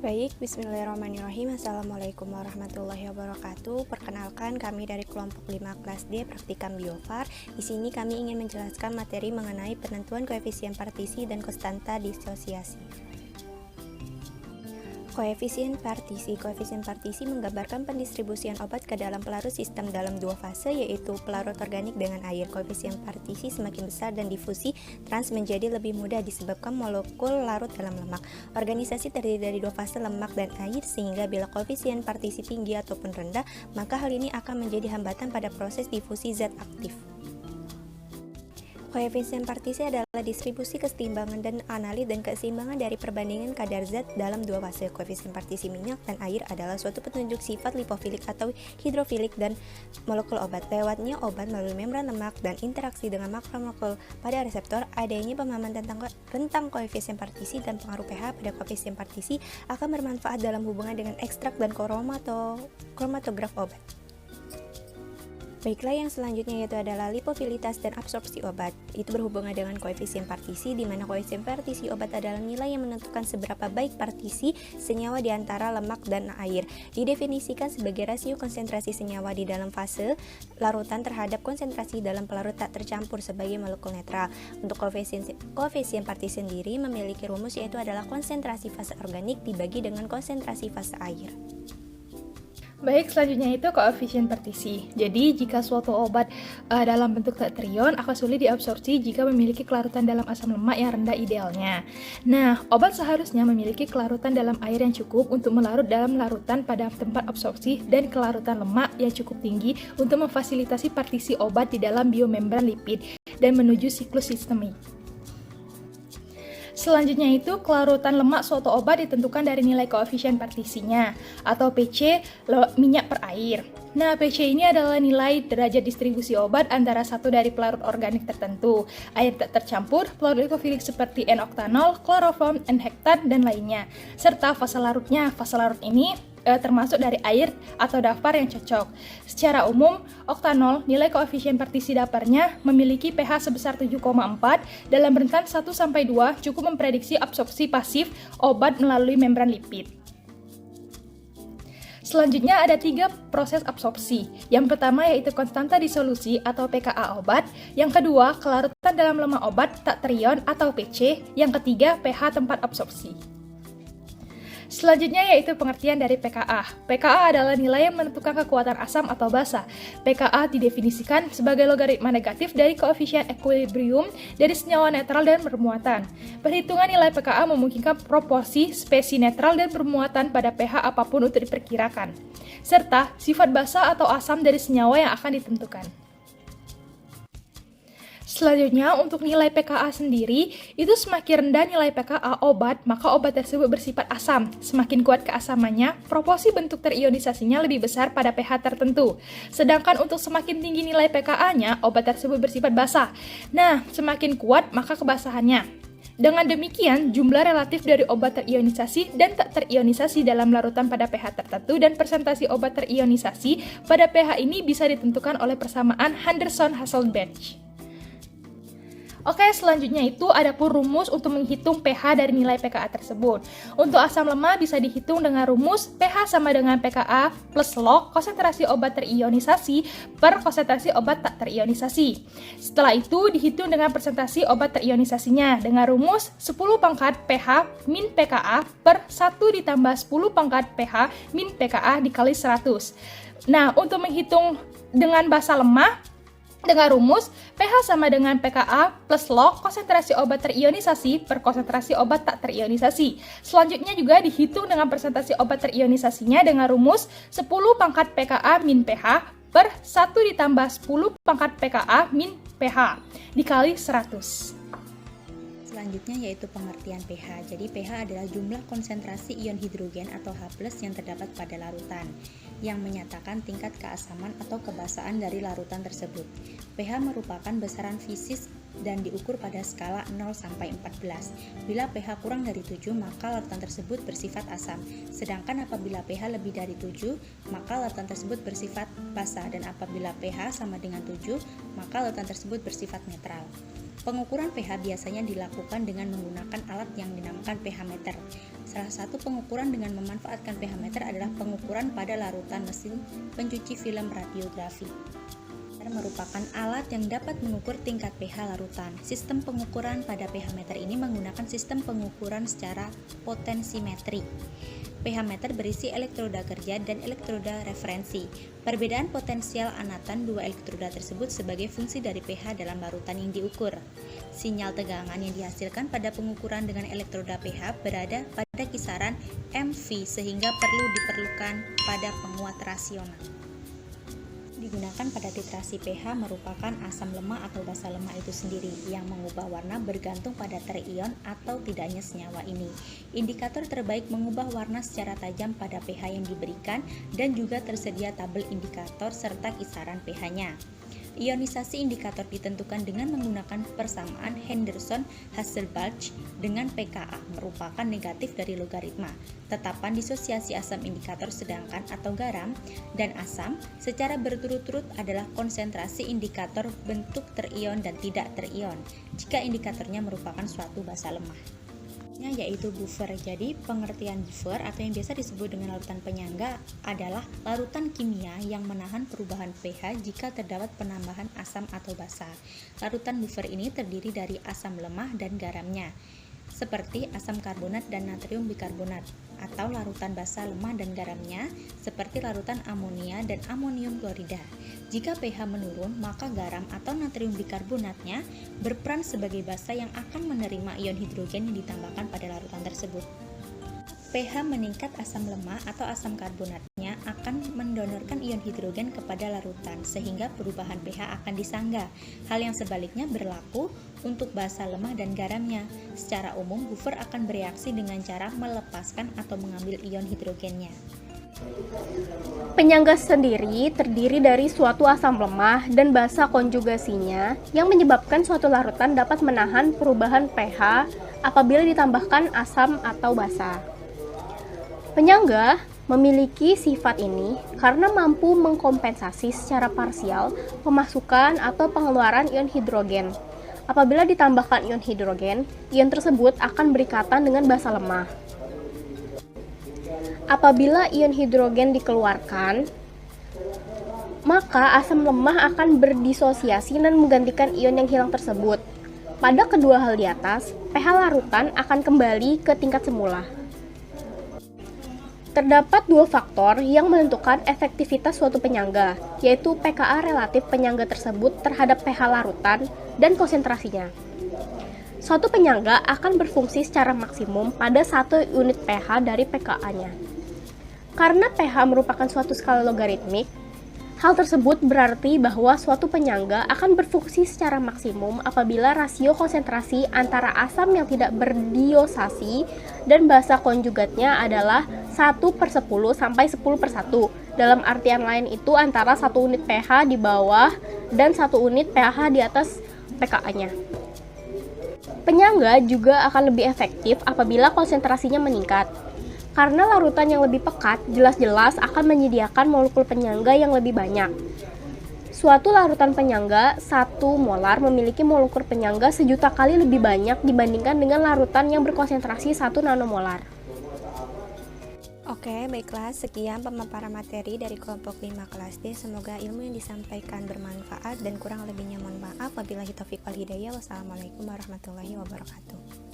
Baik, bismillahirrahmanirrahim. Assalamualaikum warahmatullahi wabarakatuh. Perkenalkan, kami dari kelompok 5 kelas D Praktikum Biofar. Di sini kami ingin menjelaskan materi mengenai penentuan koefisien partisi dan konstanta disosiasi. Koefisien partisi menggambarkan pendistribusian obat ke dalam pelarut sistem dalam dua fase, yaitu pelarut organik dengan air. Koefisien partisi semakin besar dan difusi trans menjadi lebih mudah disebabkan molekul larut dalam lemak. Organisasi terdiri dari dua fase lemak dan air, sehingga bila koefisien partisi tinggi ataupun rendah, maka hal ini akan menjadi hambatan pada proses difusi zat aktif. Koefisien partisi adalah distribusi keseimbangan dan analit dan keseimbangan dari perbandingan kadar zat dalam dua fase. Koefisien partisi minyak dan air adalah suatu petunjuk sifat lipofilik atau hidrofilik dan molekul obat. Lewatnya obat melalui membran lemak dan interaksi dengan makromolekul pada reseptor, adanya pemahaman tentang rentang koefisien partisi dan pengaruh pH pada koefisien partisi akan bermanfaat dalam hubungan dengan ekstrak dan kromatograf obat. Baiklah, yang selanjutnya yaitu adalah lipofilitas dan absorpsi obat. Itu berhubungan dengan koefisien partisi, di mana koefisien partisi obat adalah nilai yang menentukan seberapa baik partisi senyawa di antara lemak dan air. Didefinisikan sebagai rasio konsentrasi senyawa di dalam fase larutan terhadap konsentrasi dalam pelarut tak tercampur sebagai molekul netral. Untuk koefisien partisi sendiri memiliki rumus, yaitu adalah konsentrasi fase organik dibagi dengan konsentrasi fase air. Baik, selanjutnya itu koefisien partisi. Jadi, jika suatu obat dalam bentuk tertrion akan sulit diabsorpsi jika memiliki kelarutan dalam asam lemak yang rendah idealnya. Nah, obat seharusnya memiliki kelarutan dalam air yang cukup untuk melarut dalam larutan pada tempat absorpsi dan kelarutan lemak yang cukup tinggi untuk memfasilitasi partisi obat di dalam biomembran lipid dan menuju siklus sistemik. Selanjutnya itu, kelarutan lemak suatu obat ditentukan dari nilai koefisien partisinya, atau PC minyak per air. Nah, PC ini adalah nilai derajat distribusi obat antara satu dari pelarut organik tertentu, air tak tercampur, pelarut lipofilik seperti N-oktanol, kloroform, N-hektan, dan lainnya, serta fase larutnya. Fase larut ini termasuk dari air atau daftar yang cocok. Secara umum, oktanol, nilai koefisien partisi daparnya memiliki pH sebesar 7,4 dalam rentan 1-2, cukup memprediksi absorpsi pasif obat melalui membran lipid. Selanjutnya ada 3 proses absorpsi. Yang pertama yaitu konstanta disolusi atau pKa obat, yang kedua kelarutan dalam lemak obat tak terion atau PC, yang ketiga pH tempat absorpsi. Selanjutnya yaitu pengertian dari pKa. pKa adalah nilai yang menentukan kekuatan asam atau basa. pKa didefinisikan sebagai logaritma negatif dari koefisien equilibrium dari senyawa netral dan bermuatan. Perhitungan nilai pKa memungkinkan proporsi spesi netral dan bermuatan pada pH apapun untuk diperkirakan, serta sifat basa atau asam dari senyawa yang akan ditentukan. Selanjutnya, untuk nilai pKa sendiri, itu semakin rendah nilai pKa obat, maka obat tersebut bersifat asam. Semakin kuat keasamannya, proporsi bentuk terionisasinya lebih besar pada pH tertentu. Sedangkan untuk semakin tinggi nilai pKa-nya, obat tersebut bersifat basa. Nah, semakin kuat, maka kebasahannya. Dengan demikian, jumlah relatif dari obat terionisasi dan tak terionisasi dalam larutan pada pH tertentu dan persentase obat terionisasi pada pH ini bisa ditentukan oleh persamaan Henderson-Hasselbalch. Oke, selanjutnya itu ada pun rumus untuk menghitung pH dari nilai pKa tersebut. Untuk asam lemah bisa dihitung dengan rumus pH sama dengan pKa plus log konsentrasi obat terionisasi per konsentrasi obat tak terionisasi. Setelah itu dihitung dengan persentase obat terionisasinya dengan rumus 10 pangkat pH min pKa per 1 ditambah 10 pangkat pH min pKa dikali 100. Nah, untuk menghitung dengan basa lemah, dengan rumus pH sama dengan pKa plus log konsentrasi obat terionisasi per konsentrasi obat tak terionisasi. Selanjutnya juga dihitung dengan persentase obat terionisasinya dengan rumus 10 pangkat pKa min pH per 1 ditambah 10 pangkat pKa min pH dikali 100. Selanjutnya yaitu pengertian pH. Jadi pH adalah jumlah konsentrasi ion hidrogen atau H+ yang terdapat pada larutan, yang menyatakan tingkat keasaman atau kebasaan dari larutan tersebut. pH merupakan besaran fisis dan diukur pada skala 0 sampai 14. Bila pH kurang dari 7, maka larutan tersebut bersifat asam. Sedangkan apabila pH lebih dari 7, maka larutan tersebut bersifat basa, dan apabila pH sama dengan 7, maka larutan tersebut bersifat netral. Pengukuran pH biasanya dilakukan dengan menggunakan alat yang dinamakan pH meter. Salah satu pengukuran dengan memanfaatkan pH meter adalah pengukuran pada larutan mesin pencuci film radiografi. Merupakan alat yang dapat mengukur tingkat pH larutan. Sistem pengukuran pada pH meter ini menggunakan sistem pengukuran secara potensimetrik. pH meter berisi elektroda kerja dan elektroda referensi. Perbedaan potensial anatan dua elektroda tersebut sebagai fungsi dari pH dalam larutan yang diukur. Sinyal tegangan yang dihasilkan pada pengukuran dengan elektroda pH berada pada kisaran mV sehingga diperlukan pada penguat rasional. Digunakan pada titrasi pH merupakan asam lemah atau basa lemah itu sendiri yang mengubah warna bergantung pada terion atau tidaknya senyawa ini. Indikator terbaik mengubah warna secara tajam pada pH yang diberikan dan juga tersedia tabel indikator serta kisaran pH-nya. Ionisasi indikator ditentukan dengan menggunakan persamaan Henderson-Hasselbalch dengan pKa merupakan negatif dari logaritma tetapan disosiasi asam indikator sedangkan atau garam dan asam secara berturut-turut adalah konsentrasi indikator bentuk terion dan tidak terion jika indikatornya merupakan suatu basa lemah, yaitu buffer. Jadi pengertian buffer atau yang biasa disebut dengan larutan penyangga adalah larutan kimia yang menahan perubahan pH jika terdapat penambahan asam atau basa. Larutan buffer ini terdiri dari asam lemah dan garamnya, seperti asam karbonat dan natrium bikarbonat, atau larutan basa lemah dan garamnya, seperti larutan amonia dan amonium klorida. Jika pH menurun, maka garam atau natrium bikarbonatnya berperan sebagai basa yang akan menerima ion hidrogen yang ditambahkan pada larutan tersebut. pH meningkat, asam lemah atau asam karbonatnya akan mendonorkan ion hidrogen kepada larutan sehingga perubahan pH akan disangga. Hal yang sebaliknya berlaku untuk basa lemah dan garamnya. Secara umum, buffer akan bereaksi dengan cara melepaskan atau mengambil ion hidrogennya. Penyangga sendiri terdiri dari suatu asam lemah dan basa konjugasinya yang menyebabkan suatu larutan dapat menahan perubahan pH apabila ditambahkan asam atau basa. Penyangga memiliki sifat ini karena mampu mengkompensasi secara parsial pemasukan atau pengeluaran ion hidrogen. Apabila ditambahkan ion hidrogen, ion tersebut akan berikatan dengan basa lemah. Apabila ion hidrogen dikeluarkan, maka asam lemah akan berdisosiasi dan menggantikan ion yang hilang tersebut. Pada kedua hal di atas, pH larutan akan kembali ke tingkat semula. Terdapat dua faktor yang menentukan efektivitas suatu penyangga, yaitu pKa relatif penyangga tersebut terhadap pH larutan dan konsentrasinya. Suatu penyangga akan berfungsi secara maksimum pada 1 unit pH dari pKa-nya. Karena pH merupakan suatu skala logaritmik, hal tersebut berarti bahwa suatu penyangga akan berfungsi secara maksimum apabila rasio konsentrasi antara asam yang tidak berdiosasi dan basa konjugatnya adalah 1/10 sampai 10/1. Dalam artian lain itu antara 1 unit pH di bawah dan 1 unit pH di atas pKa-nya. Penyangga juga akan lebih efektif apabila konsentrasinya meningkat. Karena larutan yang lebih pekat jelas-jelas akan menyediakan molekul penyangga yang lebih banyak. Suatu larutan penyangga 1 molar memiliki molekul penyangga sejuta kali lebih banyak dibandingkan dengan larutan yang berkonsentrasi 1 nanomolar. Oke, baiklah, sekian pemaparan materi dari kelompok 5 kelas D. Semoga ilmu yang disampaikan bermanfaat dan kurang lebihnya mohon maaf. Wabillahi taufiq wal hidayah. Wassalamualaikum warahmatullahi wabarakatuh.